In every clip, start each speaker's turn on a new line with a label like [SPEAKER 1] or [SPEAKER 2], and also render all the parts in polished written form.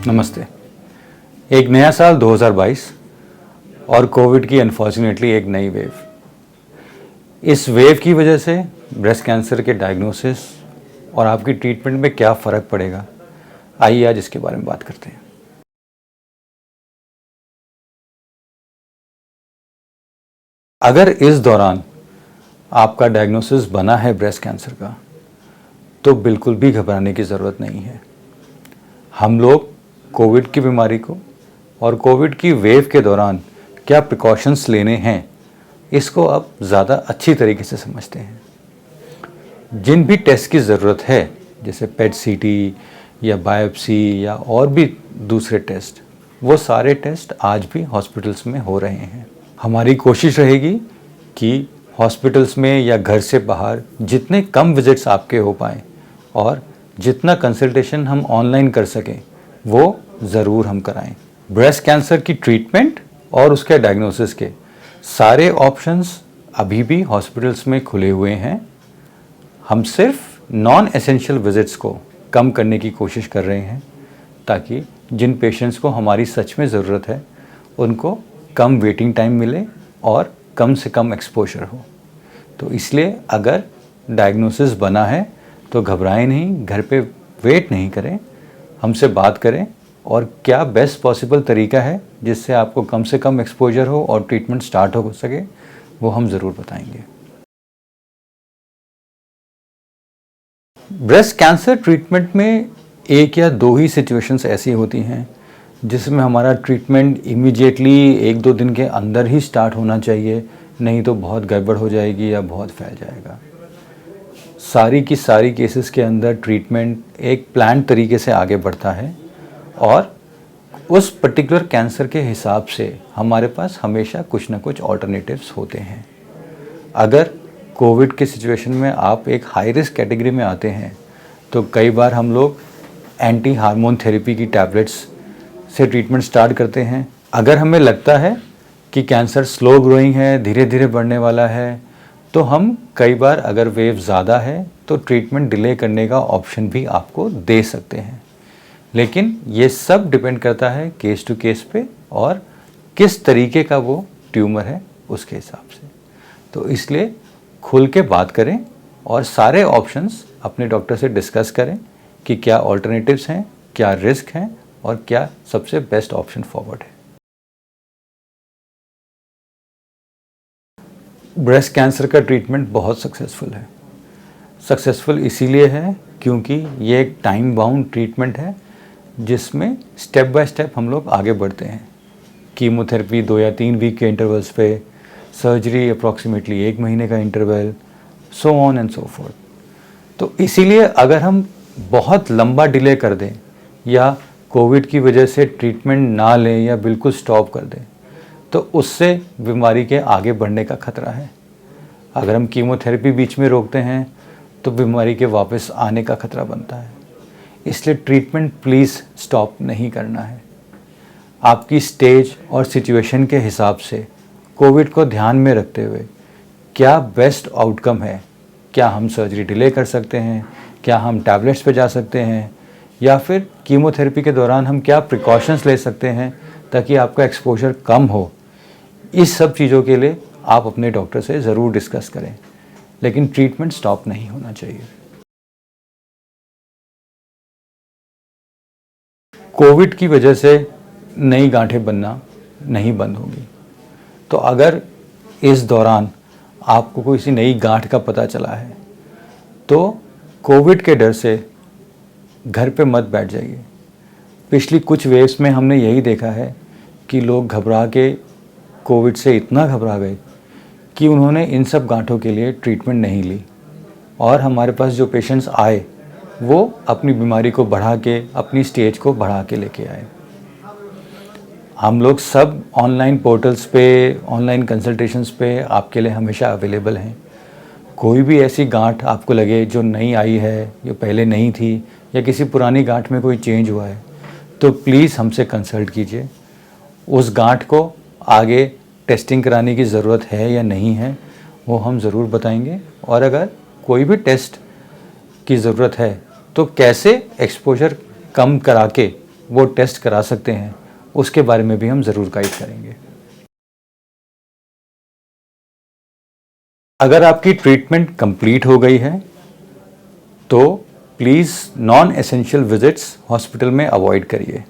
[SPEAKER 1] नमस्ते। एक नया साल 2022 और कोविड की अनफॉर्चुनेटली एक नई वेव। इस वेव की वजह से ब्रेस्ट कैंसर के डायग्नोसिस और आपकी ट्रीटमेंट में क्या फ़र्क पड़ेगा, आइए आज इसके बारे में बात करते हैं। अगर इस दौरान आपका डायग्नोसिस बना है ब्रेस्ट कैंसर का, तो बिल्कुल भी घबराने की ज़रूरत नहीं है। हम लोग कोविड की बीमारी को और कोविड की वेव के दौरान क्या प्रिकॉशंस लेने हैं, इसको अब ज़्यादा अच्छी तरीके से समझते हैं। जिन भी टेस्ट की ज़रूरत है, जैसे पेट सीटी या बायोप्सी या और भी दूसरे टेस्ट, वो सारे टेस्ट आज भी हॉस्पिटल्स में हो रहे हैं। हमारी कोशिश रहेगी कि हॉस्पिटल्स में या घर से बाहर जितने कम विजिट्स आपके हो पाएँ और जितना कंसल्टेशन हम ऑनलाइन कर सकें, वो ज़रूर हम कराएं। ब्रेस्ट कैंसर की ट्रीटमेंट और उसके डायग्नोसिस के सारे ऑप्शंस अभी भी हॉस्पिटल्स में खुले हुए हैं। हम सिर्फ नॉन एसेंशियल विजिट्स को कम करने की कोशिश कर रहे हैं, ताकि जिन पेशेंट्स को हमारी सच में ज़रूरत है, उनको कम वेटिंग टाइम मिले और कम से कम एक्सपोजर हो। तो इसलिए अगर डायग्नोसिस बना है तो घबराएं नहीं, घर पे वेट नहीं करें, हमसे बात करें और क्या बेस्ट पॉसिबल तरीका है जिससे आपको कम से कम एक्सपोजर हो और ट्रीटमेंट स्टार्ट हो सके, वो हम ज़रूर बताएंगे। ब्रेस्ट कैंसर ट्रीटमेंट में एक या दो ही सिचुएशंस ऐसी होती हैं जिसमें हमारा ट्रीटमेंट इमीडिएटली 1-2 दिन के अंदर ही स्टार्ट होना चाहिए, नहीं तो बहुत गड़बड़ हो जाएगी या बहुत फैल जाएगा। सारी की सारी केसेस के अंदर ट्रीटमेंट एक प्लान तरीके से आगे बढ़ता है और उस पर्टिकुलर कैंसर के हिसाब से हमारे पास हमेशा कुछ ना कुछ ऑल्टरनेटिव्स होते हैं। अगर कोविड के सिचुएशन में आप एक हाई रिस्क कैटेगरी में आते हैं, तो कई बार हम लोग एंटी हार्मोन थेरेपी की टैबलेट्स से ट्रीटमेंट स्टार्ट करते हैं। अगर हमें लगता है कि कैंसर स्लो ग्रोइंग है, धीरे धीरे बढ़ने वाला है, तो हम कई बार अगर वेव ज़्यादा है तो ट्रीटमेंट डिले करने का ऑप्शन भी आपको दे सकते हैं। लेकिन ये सब डिपेंड करता है केस टू केस पे और किस तरीके का वो ट्यूमर है उसके हिसाब से। तो इसलिए खुल के बात करें और सारे ऑप्शंस अपने डॉक्टर से डिस्कस करें कि क्या ऑल्टरनेटिव्स हैं, क्या रिस्क हैं और क्या सबसे बेस्ट ऑप्शन फॉरवर्ड है। ब्रेस्ट कैंसर का ट्रीटमेंट बहुत सक्सेसफुल है। सक्सेसफुल इसीलिए है क्योंकि ये एक टाइम बाउंड ट्रीटमेंट है जिसमें स्टेप बाय स्टेप हम लोग आगे बढ़ते हैं। कीमोथेरेपी 2 या 3 वीक के इंटरवल्स पे, सर्जरी अप्रॉक्सीमेटली 1 महीने का interval, so on and so fourth. तो इसीलिए अगर हम बहुत लंबा डिले कर दें या कोविड की वजह से ट्रीटमेंट ना लें या बिल्कुल स्टॉप कर दें, तो उससे बीमारी के आगे बढ़ने का खतरा है। अगर हम कीमोथेरेपी बीच में रोकते हैं तो बीमारी के वापस आने का खतरा बनता है। इसलिए ट्रीटमेंट प्लीज़ स्टॉप नहीं करना है। आपकी स्टेज और सिचुएशन के हिसाब से कोविड को ध्यान में रखते हुए क्या बेस्ट आउटकम है, क्या हम सर्जरी डिले कर सकते हैं, क्या हम टैबलेट्स पे जा सकते हैं, या फिर कीमोथेरेपी के दौरान हम क्या प्रिकॉशंस ले सकते हैं ताकि आपका एक्सपोजर कम हो। इस सब चीज़ों के लिए आप अपने डॉक्टर से ज़रूर डिस्कस करें, लेकिन ट्रीटमेंट स्टॉप नहीं होना चाहिए। कोविड की वजह से नई गांठें बनना नहीं बंद होगी। तो अगर इस दौरान आपको कोई सी नई गांठ का पता चला है, तो कोविड के डर से घर पे मत बैठ जाइए। पिछली कुछ वेव्स में हमने यही देखा है कि लोग घबरा के कोविड से इतना घबरा गए कि उन्होंने इन सब गांठों के लिए ट्रीटमेंट नहीं ली और हमारे पास जो पेशेंट्स आए वो अपनी बीमारी को बढ़ा के, अपनी स्टेज को बढ़ा के लेके आए। हम लोग सब ऑनलाइन पोर्टल्स पे, ऑनलाइन कंसल्टेशंस पे आपके लिए हमेशा अवेलेबल हैं। कोई भी ऐसी गांठ आपको लगे जो नई आई है, जो पहले नहीं थी, या किसी पुरानी गांठ में कोई चेंज हुआ है, तो प्लीज़ हमसे कंसल्ट कीजिए। उस गांठ को आगे टेस्टिंग कराने की ज़रूरत है या नहीं है, वो हम ज़रूर बताएंगे। और अगर कोई भी टेस्ट की ज़रूरत है तो कैसे एक्सपोजर कम करा के वो टेस्ट करा सकते हैं, उसके बारे में भी हम ज़रूर गाइड करेंगे। अगर आपकी ट्रीटमेंट कंप्लीट हो गई है तो please non essential visits hospital में अवॉइड करिए।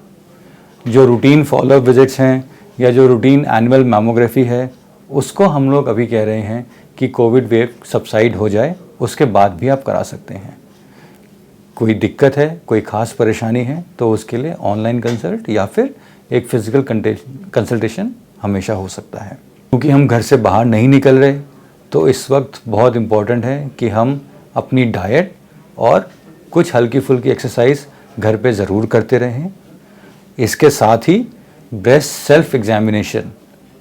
[SPEAKER 1] जो रूटीन फॉलोअप विजिट्स हैं या जो रूटीन एनुअल मैमोग्राफी है, उसको हम लोग अभी कह रहे हैं कि कोविड वेव सबसाइड हो जाए उसके बाद भी आप करा सकते हैं। कोई दिक्कत है, कोई ख़ास परेशानी है तो उसके लिए ऑनलाइन कंसल्ट या फिर एक फिज़िकल कंसल्टेशन हमेशा हो सकता है। क्योंकि हम घर से बाहर नहीं निकल रहे तो इस वक्त बहुत इम्पॉर्टेंट है कि हम अपनी डाइट और कुछ हल्की फुल्की एक्सरसाइज घर पे ज़रूर करते रहें। इसके साथ ही ब्रेस्ट सेल्फ एग्जामिनेशन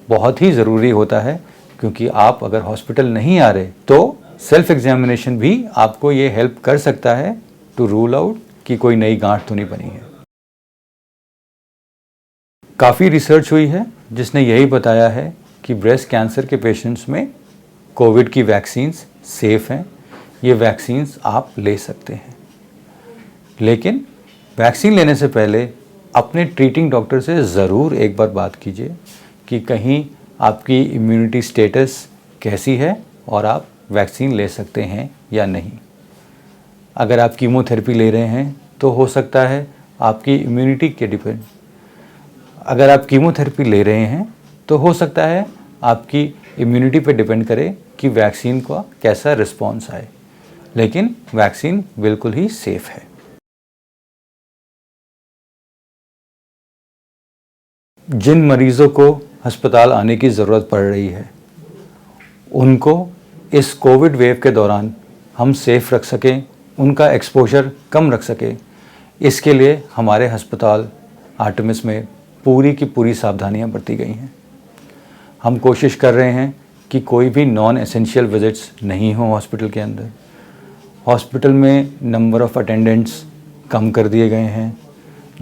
[SPEAKER 1] बहुत ही ज़रूरी होता है, क्योंकि आप अगर हॉस्पिटल नहीं आ रहे तो सेल्फ एग्जामिनेशन भी आपको ये हेल्प कर सकता है टू रूल आउट कि कोई नई गांठ तो नहीं बनी है। काफ़ी रिसर्च हुई है जिसने यही बताया है कि ब्रेस्ट कैंसर के पेशेंट्स में कोविड की वैक्सीन्स सेफ़ हैं, ये वैक्सीन्स आप ले सकते हैं। लेकिन वैक्सीन लेने से पहले अपने ट्रीटिंग डॉक्टर से ज़रूर एक बार बात कीजिए कि कहीं आपकी इम्यूनिटी स्टेटस कैसी है और आप वैक्सीन ले सकते हैं या नहीं। अगर आप कीमोथेरेपी ले रहे हैं तो हो सकता है आपकी इम्यूनिटी के डिपेंड, अगर आप कीमोथेरेपी ले रहे हैं तो हो सकता है आपकी इम्यूनिटी पे डिपेंड करे कि वैक्सीन का कैसा रिस्पॉन्स आए। लेकिन वैक्सीन बिल्कुल ही सेफ़ है। जिन मरीज़ों को अस्पताल आने की ज़रूरत पड़ रही है उनको इस कोविड वेव के दौरान हम सेफ़ रख सकें, उनका एक्सपोजर कम रख सकें, इसके लिए हमारे अस्पताल आर्टेमिस में पूरी की पूरी सावधानियां बरती गई हैं। हम कोशिश कर रहे हैं कि कोई भी नॉन एसेंशियल विजिट्स नहीं हो हॉस्पिटल के अंदर। हॉस्पिटल में नंबर ऑफ़ अटेंडेंट्स कम कर दिए गए हैं।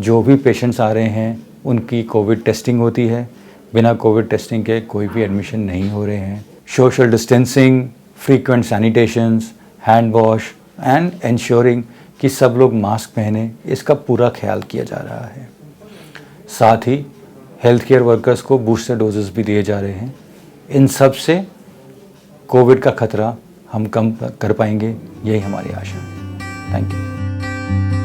[SPEAKER 1] जो भी पेशेंट्स आ रहे हैं उनकी कोविड टेस्टिंग होती है, बिना कोविड टेस्टिंग के कोई भी एडमिशन नहीं हो रहे हैं। Social distancing, frequent sanitations, hand wash and ensuring कि सब लोग मास्क पहने, इसका पूरा ख्याल किया जा रहा है। साथ ही हेल्थ केयर वर्कर्स को बूस्टर डोजेस भी दिए जा रहे हैं। इन सब से कोविड का खतरा हम कम कर पाएंगे, यही हमारी आशा है। Thank you.